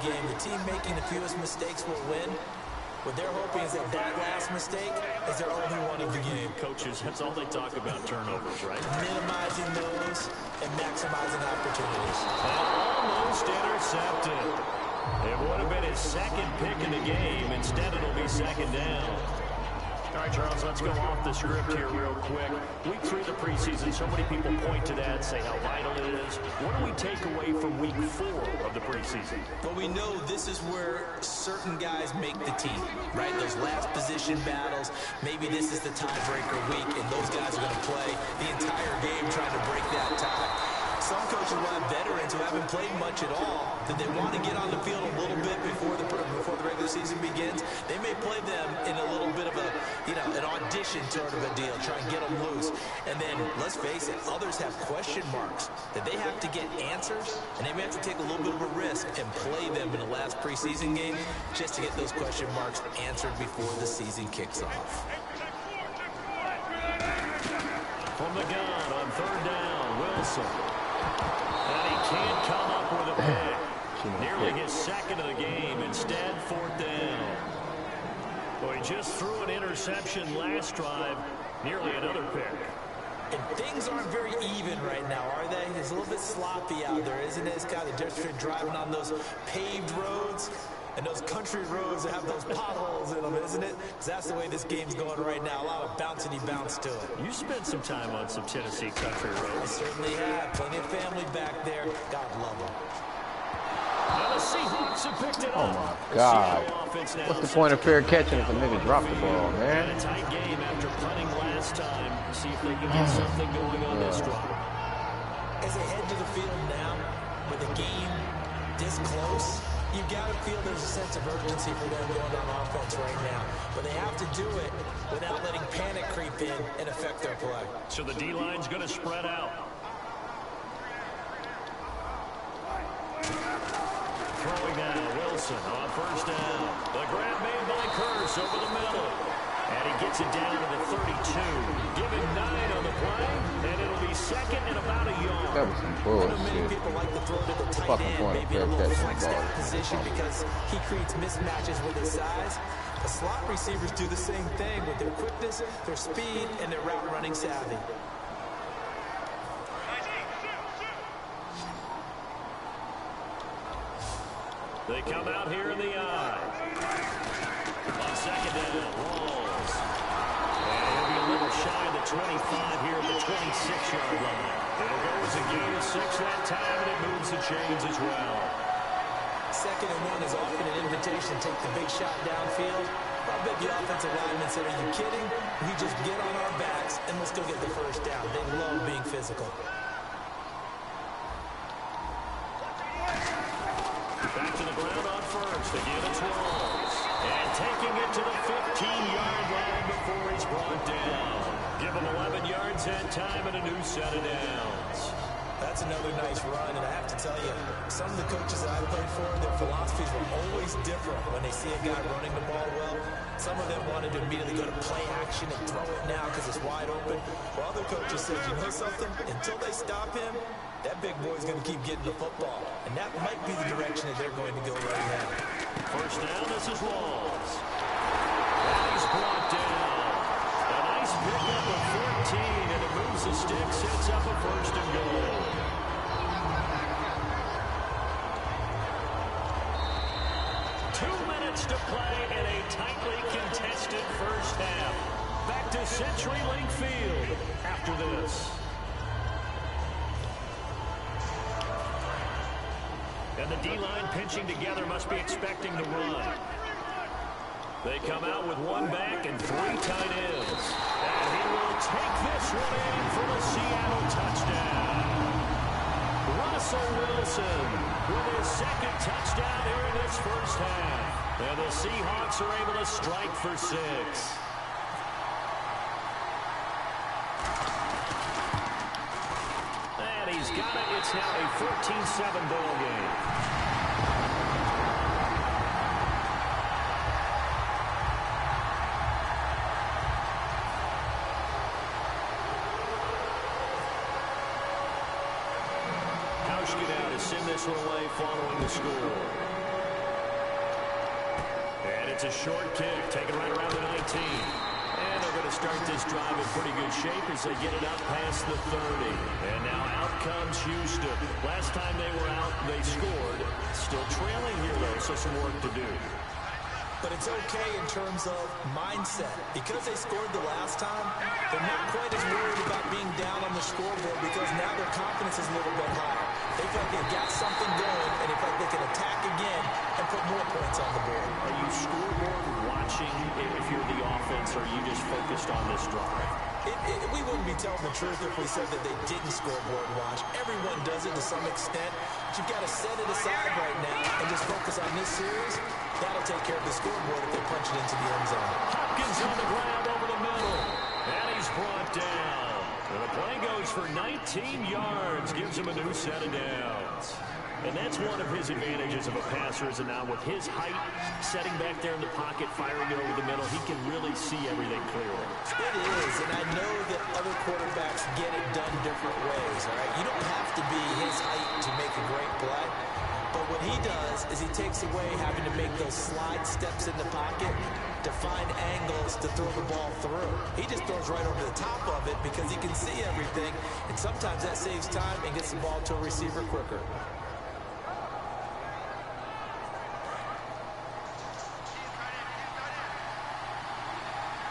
game. The team making the fewest mistakes will win. What they're hoping is that last mistake is their only one of the game. Coaches, that's all they talk about, turnovers, right? Minimizing those and maximizing opportunities. Almost intercepted. It would have been his second pick in the game. Instead, it'll be second down. All right, Charles, let's go off the script here real quick. Week 3 of the preseason, so many people point to that, say how vital it is. What do we take away from week 4 of the preseason? Well, we know this is where certain guys make the team, right? Those last position battles. Maybe this is the tiebreaker week, and those guys are going to play the entire game trying to break that tie. Some coaches will have veterans who haven't played much at all, that they want to get on the field a little bit before the regular season begins. They may play them in a little bit of a, an audition sort of a deal, try and get them loose. And then, let's face it, others have question marks that they have to get answers, and they may have to take a little bit of a risk and play them in the last preseason game just to get those question marks answered before the season kicks off. From the gun on 3rd down, Wilson. And he can't come up with a pick. Nearly his second of the game. Instead, 4th down. Well, he just threw an interception last drive. Nearly another pick. And things aren't very even right now, are they? It's a little bit sloppy out there, isn't it? It's kind of difference between driving on those paved roads and those country roads that have those potholes in them, isn't it? Because that's the way this game's going right now. A lot of bouncy bounce to it. You spent some time on some Tennessee country roads. I certainly have. Plenty of family back there. God love them. Now the Seahawks have picked it up. Oh, my God. What's the point of fair catching if a nigga drop the ball, man? And a tight game after punting last time. See if they can get something going on this drive. As they head to the field now, with the game this close, you got to feel there's a sense of urgency for them going on offense right now. But they have to do it without letting panic creep in and affect their play. So the D-line's going to spread out. Throwing now, Wilson on 1st down. The grab made by Curse over the middle. And he gets it down to the 32. Giving 9 on the play. And it'll be second and about a yard. That was some bullshit. Many people like to throw to the tight end, maybe in a little flex down position because he creates mismatches with his size. The slot receivers do the same thing with their quickness, their speed, and their route running savvy. They come out here in the eye. On 2nd down, Walls. And he'll be a little shy of the 25 here at the 26-yard line. It'll go as a gain of 6 that time, and it moves the chains as well. 2nd and 1 is often an invitation to take the big shot downfield. I bet the offensive lineman said, are you kidding? We just get on our backs, and we'll still get the 1st down. They love being physical. Back to the ground on 1st. Again, it's Walls. And taking it to the 15-yard line before he's brought down. Give him 11 yards that time and a new set of downs. That's another nice run, and I have to tell you, some of the coaches that I played for, their philosophies were always different when they see a guy running the ball well. Some of them wanted to immediately go to play action and throw it now because it's wide open. While other coaches said, you know something? Until they stop him, that big boy's going to keep getting the football. And that might be the direction that they're going to go right now. 1st down, this is Walls. And he's brought down. A nice pickup of 14, and it moves the stick, sets up a 1st and goal. To play in a tightly contested 1st half. Back to CenturyLink Field after this. And the D-line pinching together must be expecting to run. They come out with 1 back and 3 tight ends. And he will take this one in for the Seattle touchdown. Russell Wilson with his 2nd touchdown here in this 1st half. And the Seahawks are able to strike for 6. And he's got it. It's now a 14-7 ball game. Hauschka now to send this one away following the score. it's a short kick, taken right around the 19. And they're going to start this drive in pretty good shape as they get it up past the 30. And now out comes Houston. Last time they were out, they scored. Still trailing here, though, so some work to do. But it's okay in terms of mindset. Because they scored the last time, they're not quite as worried about being down on the scoreboard because now their confidence is a little bit higher. They feel like they've got something going, and they feel like they can attack again and put more points on the board. Are you scoreboard watching if you're the offense, or are you just focused on this drive? We wouldn't be telling the truth if we said that they didn't scoreboard watch. Everyone does it to some extent, but you've got to set it aside right now and just focus on this series. That'll take care of the scoreboard if they punch it into the end zone. Hopkins on the ground over the middle, and he's brought down. And the play goes for 19 yards, gives him a new set of downs. And that's one of his advantages of a passer, is now with his height, setting back there in the pocket, firing it over the middle, he can really see everything clearly. It is, and I know that other quarterbacks get it done different ways, all right? You don't have to be his height to make a great play. But what he does is he takes away having to make those slide steps in the pocket to find angles to throw the ball through. He just throws right over the top of it because he can see everything, and sometimes that saves time and gets the ball to a receiver quicker.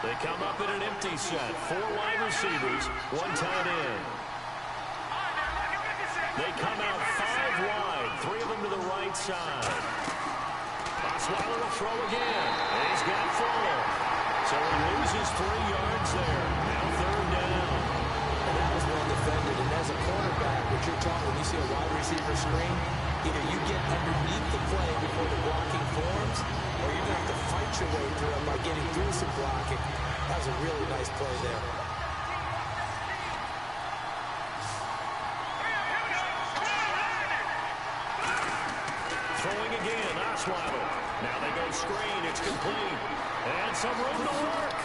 They come up in an empty set. 4 wide receivers, 1 tight end. They come out 5 wide, 3 of them to the right side. Osweiler will throw again, and he's got 4. So he loses 3 yards there. Now 3rd down. And that was well defended. And as a cornerback, what you're taught when you see a wide receiver screen, either you get underneath the play before the blocking forms, or you're going to have to fight your way through it by getting through some blocking. That was a really nice play there. Throwing again, Osweiler. Now they go screen, it's complete. And some room to work.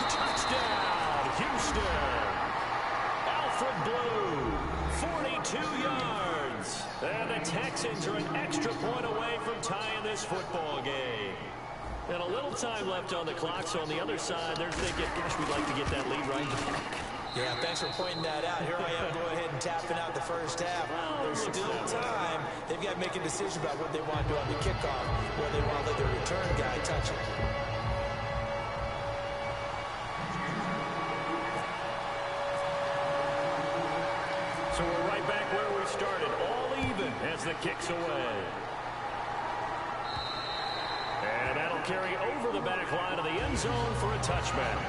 Touchdown, Houston. Alfred Blue, 42 yards. And the Texans are an extra point away from tying this football game. And a little time left on the clock, so on the other side, they're thinking, gosh, we'd like to get that lead right back. Yeah, thanks for pointing that out. Here I am going ahead and tapping out the first half. There's still time. They've got to make a decision about what they want to do on the kickoff, where they want to let their return guy touch it. So we're right back where we started, all even as the kick's away. And that'll carry over the back line of the end zone for a touchback.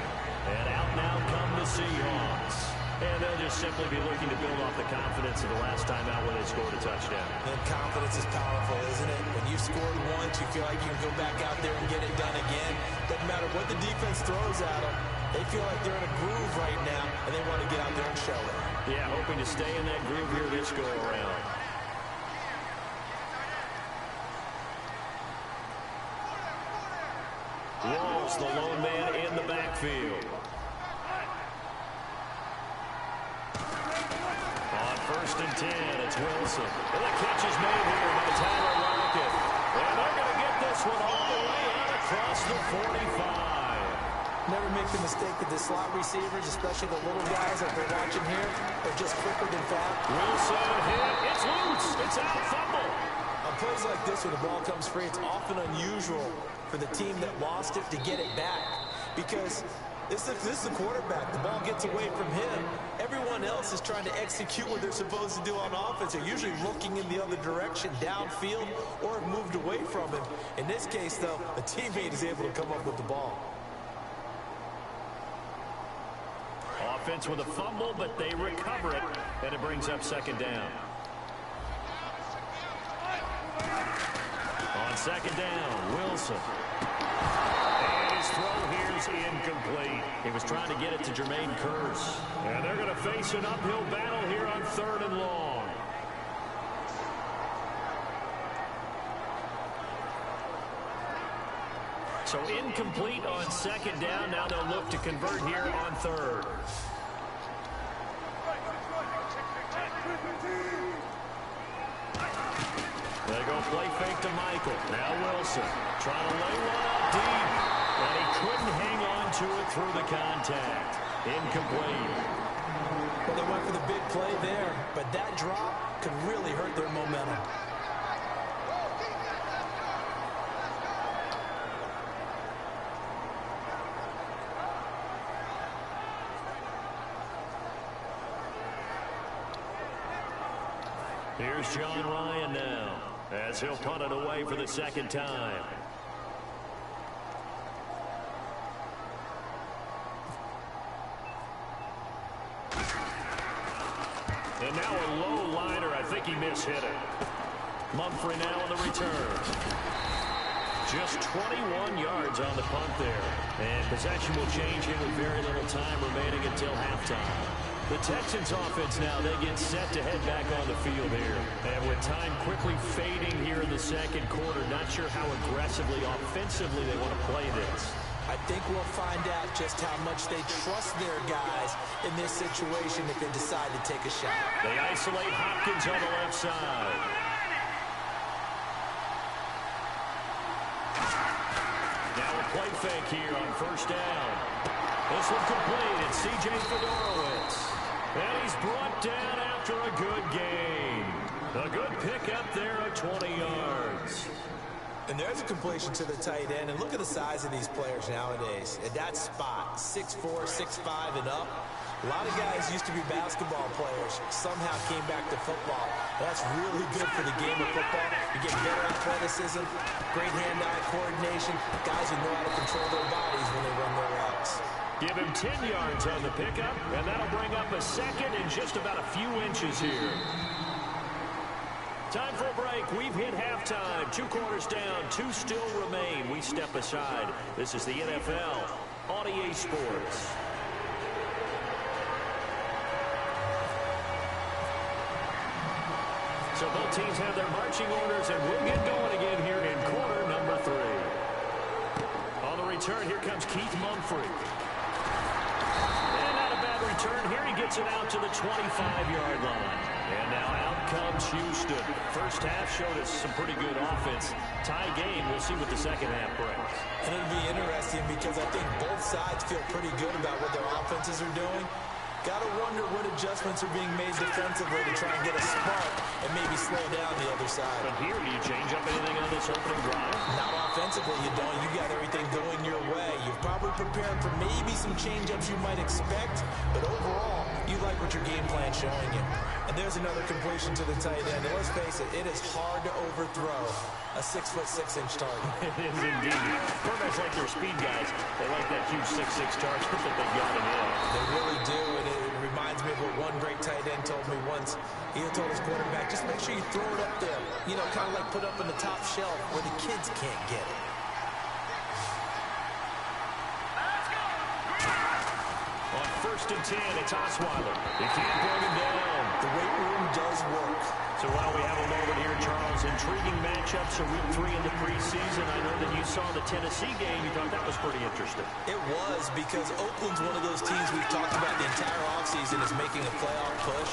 And out now come the Seahawks. And they'll just simply be looking to build off the confidence of the last time out when they scored a touchdown. And confidence is powerful, isn't it? When you've scored once, you feel like you can go back out there and get it done again. Doesn't matter what the defense throws at them. They feel like they're in a groove right now, and they want to get out there and show it. Yeah, hoping to stay in that groove here this go-around. Walls, the lone man in the backfield. On 1st and 10, it's Wilson. And the catch is made here by Tyler Lockett. And they're going to get this one all the way out across the 45. Never make the mistake that the slot receivers, especially the little guys like we're watching here, are just quicker than fast. Wilson hit. It's loose. It's out. Fumble. On plays like this, when the ball comes free, it's often unusual for the team that lost it to get it back. Because this is the quarterback. The ball gets away from him. Everyone else is trying to execute what they're supposed to do on offense. They're usually looking in the other direction, downfield, or have moved away from him. In this case, though, a teammate is able to come up with the ball. Offense with a fumble, but they recover it, and it brings up 2nd down. On 2nd down, Wilson. And his throw here is incomplete. He was trying to get it to Jermaine Kearse. And they're going to face an uphill battle here on 3rd and long. So incomplete on 2nd down. Now they'll look to convert here on 3rd. They go play fake to Michael. Now Wilson trying to lay one up deep. And he couldn't hang on to it through the contact. Incomplete. Well, they went for the big play there, but that drop could really hurt their momentum. Here's John Ryan now, as he'll punt it away for the second time. And now a low liner. I think he mishit it. Mumphrey now on the return. Just 21 yards on the punt there. And possession will change here with very little time remaining until halftime. The Texans offense now, they get set to head back on the field here. And with time quickly fading here in the second quarter, not sure how aggressively, offensively they want to play this. I think we'll find out just how much they trust their guys in this situation if they decide to take a shot. They isolate Hopkins on the left side. Now a play fake here on first down. This one complete. It's C.J. Fedorowicz. And he's brought down after a good gain. A good pickup there at 20 yards. And there's a completion to the tight end. And look at the size of these players nowadays. At that spot, 6'4", 6'5", and up. A lot of guys used to be basketball players. Somehow came back to football. That's really good for the game of football. You get better athleticism, great hand-eye coordination. Guys who know how to control their bodies when they run their routes. Give him 10 yards on the pickup, and that'll bring up a second in just about a few inches here. Time for a break. We've hit halftime. 2 quarters down. 2 still remain. We step aside. This is the NFL on EA Sports. So both teams have their marching orders, and we'll get going again here in quarter number 3. On the return, here comes Keith Mumphrey. And not a bad return here. He gets it out to the 25-yard line. And now out comes Houston. First half showed us some pretty good offense. Tie game. We'll see what the second half brings. And it'll be interesting because I think both sides feel pretty good about what their offenses are doing. Got to wonder what adjustments are being made defensively to try and get a spark and maybe slow down the other side. But here, do you change up anything on this opening drive? Not offensively, you don't. You got everything going your way. You've probably prepared for maybe some change-ups you might expect, but overall, you like what your game plan's showing you. And there's another completion to the tight end. And let's face it, it is hard to overthrow a 6'6" target. It is indeed. Quarterbacks like their speed guys. They like that huge 6'6" target that they got in there. They really do, and it reminds me of what one great tight end told me once. He told his quarterback, just make sure you throw it up there. You know, kind of like put up in the top shelf where the kids can't get it. On 1st and 10, it's Osweiler. They can't bring him down. The weight room does work. So while we have a moment here, Charles, intriguing matchups of week 3 in the preseason. I know that you saw the Tennessee game. You thought that was pretty interesting. It was, because Oakland's one of those teams we've talked about the entire offseason is making a playoff push.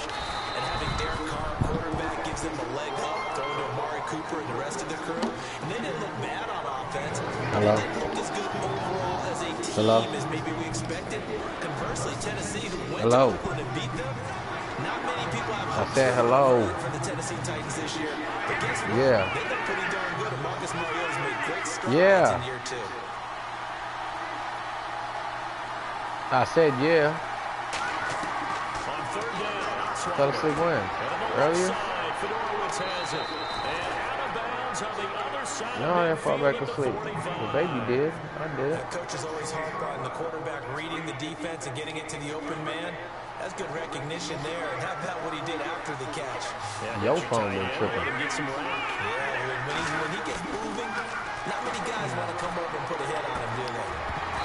And having Derek Carr, quarterback, gives them a leg up, throwing to Amari Cooper and the rest of the crew. And they didn't look bad on offense. Hello. They didn't look as good overall as a team Hello. as maybe we expected. Conversely, Tennessee, who went Hello. to Oakland and beat them, not many people have I said hello. for the Tennessee Titans this year. But guess what? Yeah. They look pretty darn good. And Marcus Mariota's made great strides Yeah. in year 2. I said yeah. On 3rd down, Fell asleep when? Earlier? Fedorowicz has it. And out of bounds on the other side. No, I didn't fall back asleep. The baby did. I did. Coach is always hard on the quarterback reading the defense and getting it to the open man. That's good recognition there. And how about what he did after the catch? Your phone been tripping. Get some rack. Yeah, when he gets moving, not many guys want to come over and put a hit on him, do they?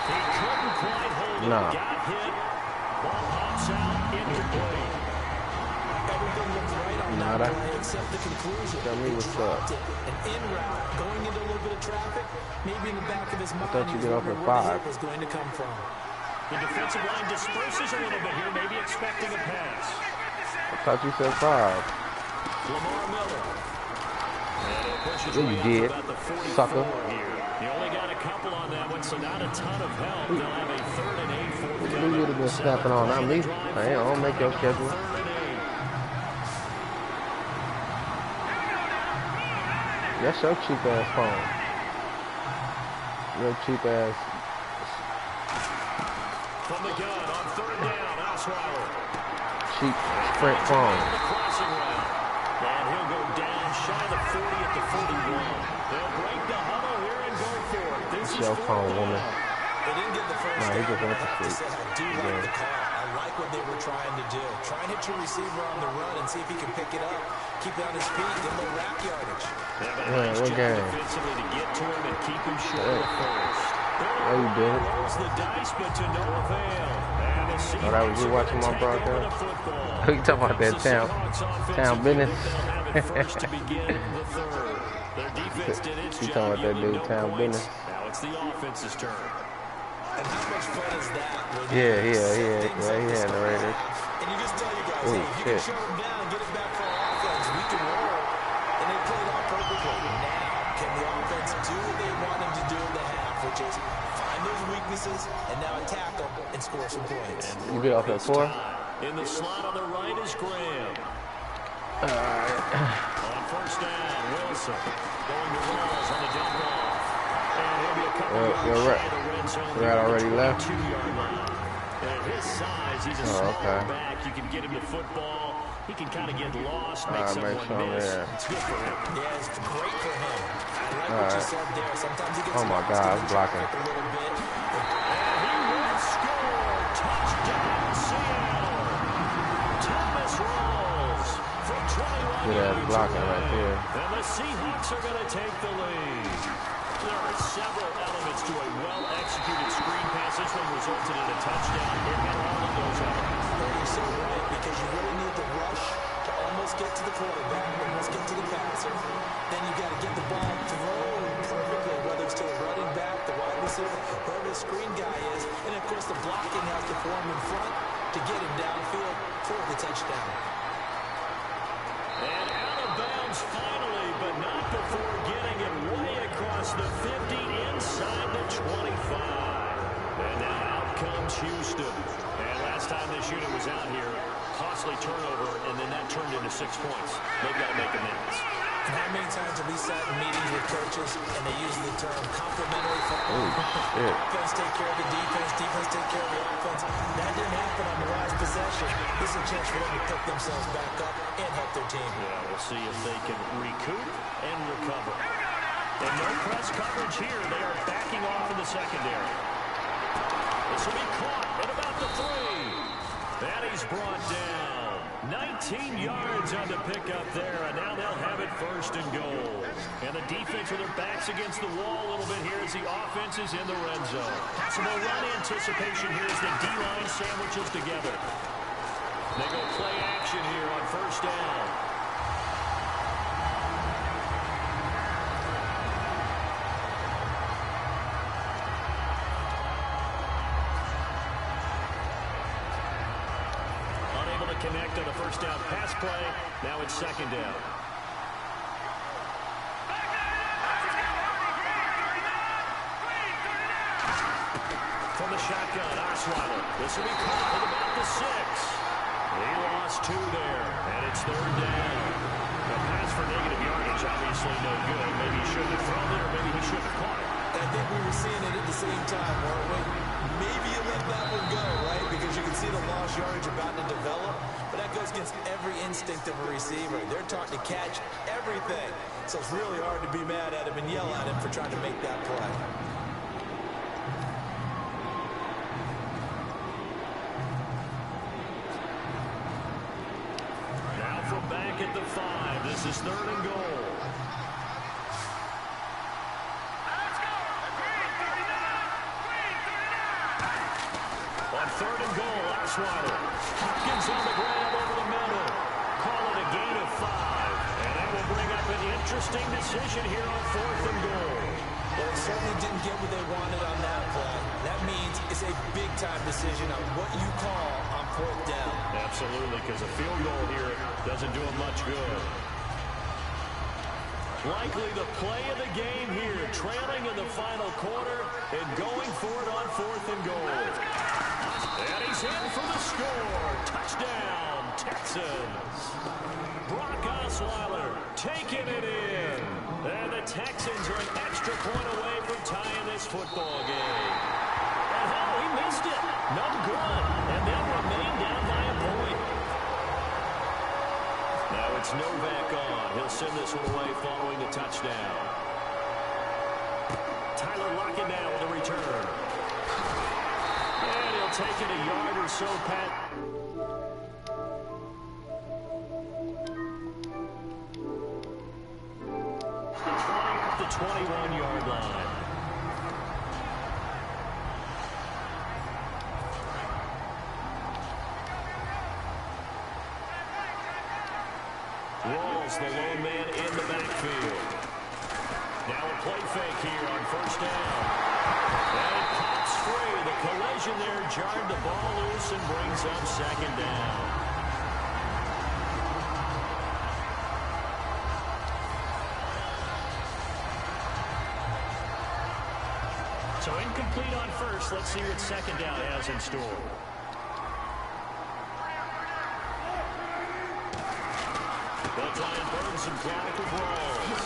He couldn't quite hold it. Nah. Got hit. Ball pops out. Incomplete. Everything looks right on that Nada. play except the conclusion. Tell me He what's dropped up. it. An in route, going into a little bit of traffic. Maybe in the back of his mind, thought you he was get off wondering at where the 5. hit was going to come from. The defensive line disperses a little bit here, maybe expecting a pass. I thought you said 5. Lamar Miller. And he'll pushes Yeah, way you up to did, about the 44 sucker. here. You only got a couple on that one, so not a ton of help. They'll have a 3rd and 8 forthcoming. You would have been snapping on, not me. I don't make your schedule. 3rd and 8. That's your cheap ass phone. Your cheap ass. From the gun on 3rd down, Osweiler. Cheap Sprint phone. And he'll go down shy of the 40 at the 41. They'll break the huddle here and go for it. This is your phone, woman. They didn't get the first Nah, he down, just but went I have to to sleep. say, I do like the call. I like what they were trying to do. Try and hit your receiver on the run and see if he can pick it up. Keep it on his feet, get a little rack yardage. Yeah, what game? Defensively to get to him and keep him short of first. No, you didn't. Rolls the dice, but to no avail. And the Oh, that was you watching my broadcast? You talking about that town business? First to begin the 3rd. Their defense did its You job. talking about that yielding dude no town points. business? Now it's the offense's turn. And how much fun is that? When Yeah, you set he things up to had start the Raiders. out, and you just tell your guys, Ooh, hey, if you shit. can shut them down, get it back for our offense, we can roll. And they played off perfectly. Now, can the offense do what they wanted to do in the half, which is find those weaknesses and now attack them and score some points? You get off at 4? In the slot on the right is Graham. All right. On 1st down, Wilson going to Rawls on the dump off. And he'll be a couple yards shy of the red zone. Rat already left. 2-yard line. At his size, he's a smaller back. You can get him to football. He can kind of get lost, make someone miss. It's good for him. Yeah, it's great for him. I like what you said there. Sometimes he gets Oh my God, I'm blocking. a little bit. And he will score. Touchdown, Seattle. Thomas Rawls from 21 Good ass blocking right there. And the Seahawks are going to take the lead. There are several elements to a well-executed screen pass. This one resulted in a touchdown. It had all of those elements. You're so right, because you really need the rush to almost get to the quarterback, almost get to the passer. Then you got to get the ball thrown perfectly, whether it's to the running back, the wide receiver, whoever the screen guy is. And, of course, the blocking has to form in front to get him downfield for the touchdown. And out of bounds finally, but not before getting it way across the 50 inside the 25. And now out comes Houston. And last time this unit was out here, costly turnover, and then that turned into 6 points. They've got to make amends. And how many times have we sat in meetings with coaches and they use the term complementary football? Offense take care of the defense, defense take care of the offense. That didn't happen on the last possession. This is a chance for them to pick themselves back up and help their team. Yeah, we'll see if they can recoup and recover. And no press coverage here. They are backing off in the secondary. This will be caught at about the 3. And he's brought down. 19 yards on the pickup there, and now they'll have it 1st and goal. And the defense with their backs against the wall a little bit here as the offense is in the red zone. Possible run anticipation here as the D-line sandwiches together. They go play action here on 1st down. Connect on the 1st down pass play. Now it's 2nd down. From the shotgun, Osweiler. This will be caught at about the 6. He lost 2 there, and it's 3rd down. A pass for negative yardage, obviously no good. Maybe he shouldn't have thrown it, or maybe he shouldn't have caught it. I think we were seeing it at the same time, weren't we? Maybe you let that one go, right? Because you can see the lost yardage about to develop. But that goes against every instinct of a receiver. They're taught to catch everything. So it's really hard to be mad at him and yell at him for trying to make that play. Now from back at the 5. This is 3rd and goal. On 3rd and goal, Osweiler. Hopkins on the grab over the middle. Call it a gain of 5. And that will bring up an interesting decision here on 4th and goal. Well, they certainly didn't get what they wanted on that play. That means it's a big-time decision on what you call on 4th down. Absolutely, because a field goal here doesn't do them much good. Likely the play of the game here, trailing in the final quarter and going for it on 4th and goal. And he's in for the score. Touchdown, Texans. Brock Osweiler taking it in. And the Texans are an extra point away from tying this football game. And oh, he missed it. No good. And they'll remain down by a point. Now it's Novak on. He'll send this one away following the touchdown. Tyler Lockett now with a return. And he'll take it a yard or so, Pat. The 21-yard line. Rolls the lone man in the backfield. Now a play fake here on 1st down. And it pops free. The collision there jarred the ball loose and brings up 2nd down. So incomplete on 1st. Let's see what 2nd down has in store. They'll try and burn some clock with Rawls.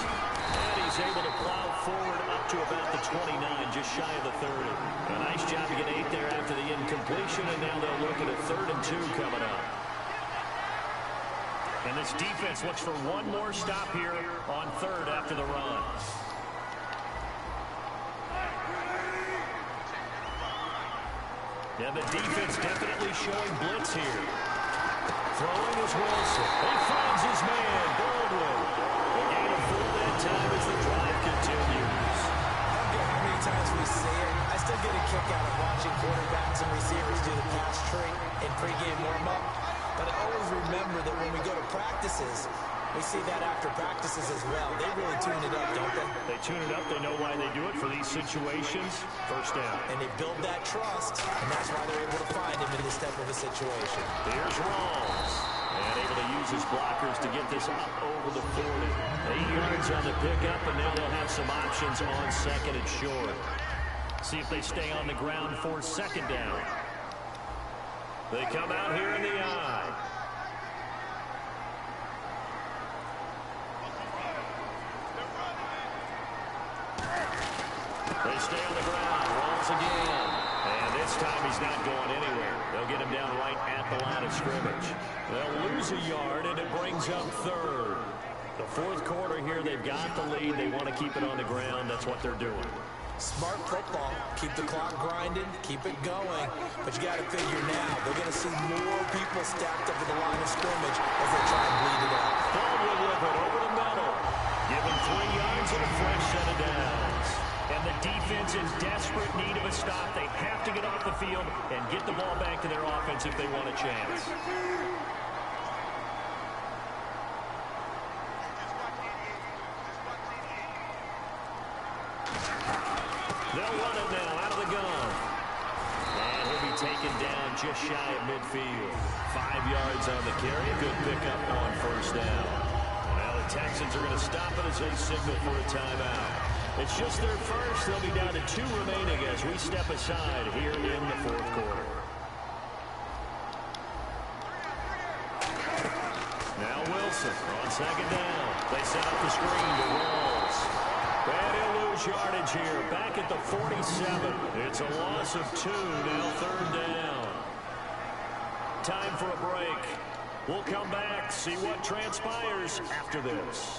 And he's able to plow forward up to about the 29, just shy of the 30. A nice job to get 8 there after the incompletion, and now they'll look at a 3rd and 2 coming up. And this defense looks for one more stop here on 3rd after the run. And the defense definitely showing blitz here. Throwing is Wilson. He finds his man, Baldwin. The gain of 4 that time as the drive continues. I don't care how many times we see it. I still get a kick out of watching quarterbacks and receivers do the pass tree in pregame warm-up. But I always remember that when we go to practices, we see that after practices as well. They really tune it up, don't they? They tune it up. They know why they do it for these situations. 1st down. And they build that trust, and that's why they're able to find him in this type of a situation. Here's Rawls. And able to use his blockers to get this up over the 40. 8 yards on the pickup, and now they'll have some options on 2nd and short. See if they stay on the ground for 2nd down. They come out here in the I. They stay on the ground. Rawls again. And this time he's not going anywhere. They'll get him down right at the line of scrimmage. They'll lose a yard, and it brings up 3rd. The 4th quarter here, they've got the lead. They want to keep it on the ground. That's what they're doing. Smart football. Keep the clock grinding. Keep it going. But you got to figure now, they're going to see more people stacked up at the line of scrimmage as they try and bleed it out. Baldwin with it over the middle. Given 3 yards and a fresh set of downs. And the defense in desperate need of a stop. They have to get off the field and get the ball back to their offense if they want a chance. They'll run it now out of the gun. And he'll be taken down just shy of midfield. 5 yards on the carry. Good pickup on 1st down. Now the Texans are going to stop it as they signal for a timeout. It's just their first. They'll be down to 2 remaining as we step aside here in the 4th quarter. Now Wilson on 2nd down. They set up the screen to Rawls. And he'll lose yardage here. Back at the 47. It's a loss of 2. Now 3rd down. Time for a break. We'll come back, see what transpires after this.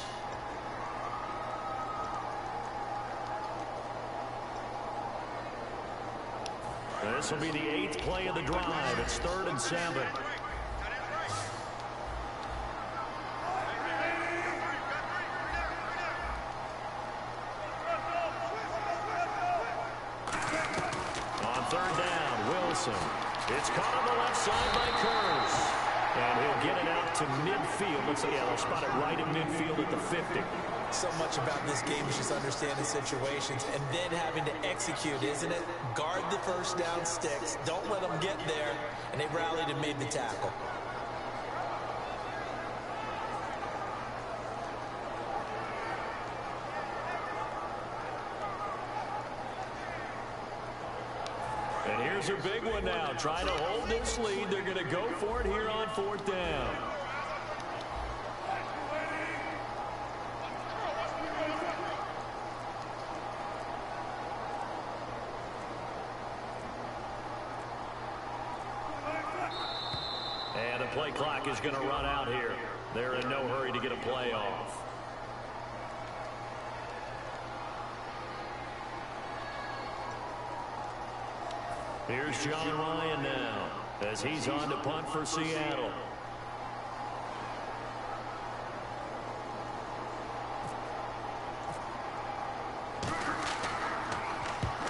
This will be the 8th play of the drive. It's 3rd and 7. On 3rd down, Wilson. It's caught on the left side by Kurz. And he'll get it out to midfield. They'll spot it right at midfield at the 50. So much about this game is just understanding situations and then having to execute, isn't it? Guard the 1st down sticks. Don't let them get there. And they rallied and made the tackle. And here's a big one now. Trying to hold this lead. They're going to go for it here on 4th down. And the play clock is going to run out here. They're in no hurry to get a play off. Here's John Ryan now as he's on to punt for Seattle.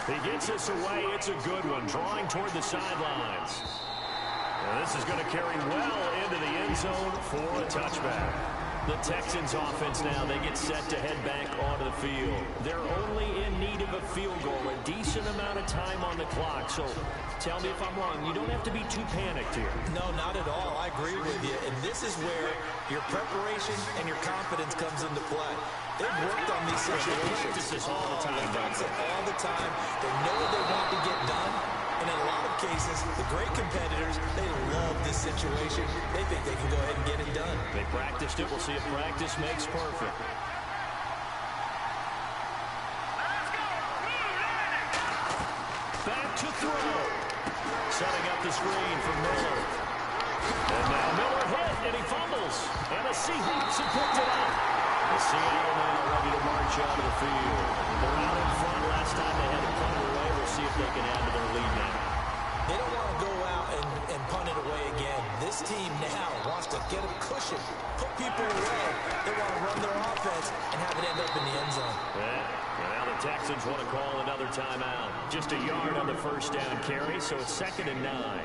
He gets this away. It's a good one. Drawing toward the sidelines. And this is going to carry well into the end zone for a touchback. The Texans offense now, they get set to head back onto the field. They're only in need of a field goal, a decent amount of time on the clock. So tell me if I'm wrong, you don't have to be too panicked here. No, not at all. I agree with you. And this is where your preparation and your confidence comes into play. They've worked on these situations. This all the time. They practice it all the time. They know what they want to get done. And in a lot of cases, the great competitors, they love this situation. They think they can go ahead and get it done. They practiced it. We'll see if practice makes perfect. Back to throw. Setting up the screen for Miller. And now Miller hit, and he fumbles. And the Seahawks have picked it up. The Seattle now ready to march out of the field. They're out in front. Last time they had to punt it away. We'll see if they can add to their lead now. They don't want to go out and punt it away again. This team now wants to get a cushion, put people away. They want to run their offense and have it end up in the end zone. Yeah. And now the Texans want to call another timeout. Just a yard on the first down carry, so it's 2nd and 9.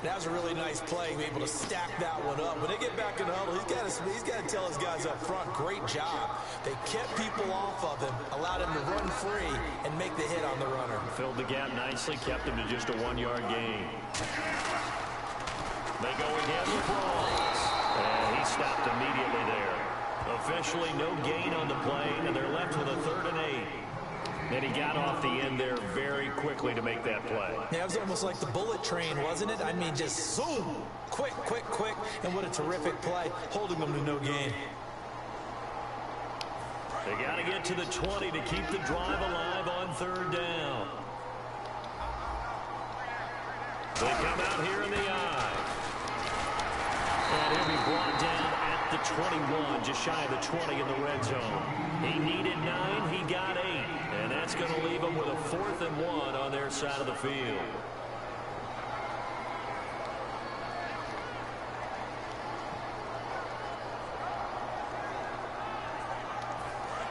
That was a really nice play, able to stack that one up. When they get back in the huddle, he's got to tell his guys up front, great job. They kept people off of him, allowed him to run free and make the hit on the runner. Filled the gap nicely, kept him to just a 1-yard gain. They go again with Rawls. And he stopped immediately there. Officially no gain on the play, and they're left with a 3rd and 8. And he got off the end there very quickly to make that play. Yeah, it was almost like the bullet train, wasn't it? I mean, just zoom, quick, quick, quick, and what a terrific play, holding them to no gain. They got to get to the 20 to keep the drive alive on 3rd down. They come out here in the eye. And he'll be brought down at the 21, just shy of the 20 in the red zone. He needed 9, he got 8. And that's going to leave them with a 4th and 1 on their side of the field.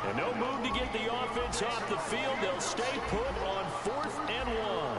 And no move to get the offense off the field. They'll stay put on 4th and 1.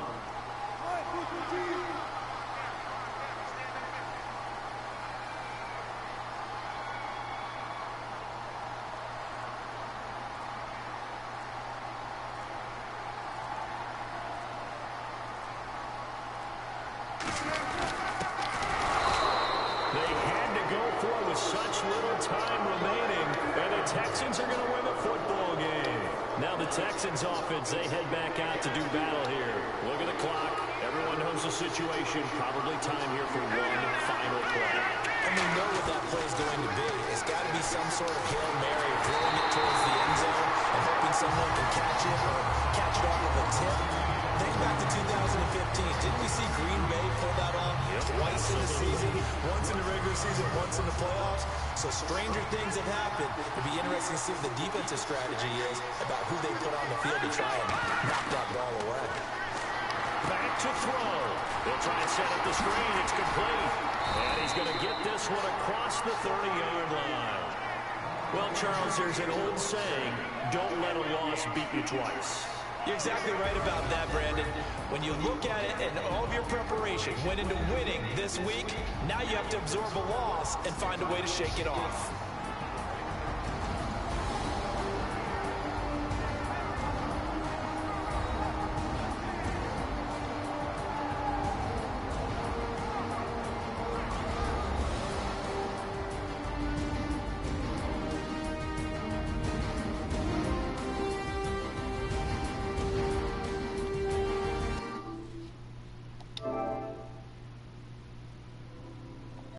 Texans are going to win the football game. Now the Texans offense, they head back out to do battle here. Look at the clock. Everyone knows the situation. Probably time here for one final play. And we know what that play is going to be. It's got to be some sort of Hail Mary, throwing it towards the end zone and hoping someone can catch it or catch it off of a tip. Think back to 2015. Didn't we see Green Bay pull that off twice in the season? Once in the regular season, once in the playoffs. So stranger things have happened. It'd be interesting to see what the defensive strategy is about who they put on the field to try and knock that ball away. Back to throw. They'll try and set up the screen. It's complete. And he's going to get this one across the 30-yard line. Well, Charles, there's an old saying, don't let a loss beat you twice. You're exactly right about that, Brandon. When you look at it and all of your preparation went into winning this week, now you have to absorb a loss and find a way to shake it off.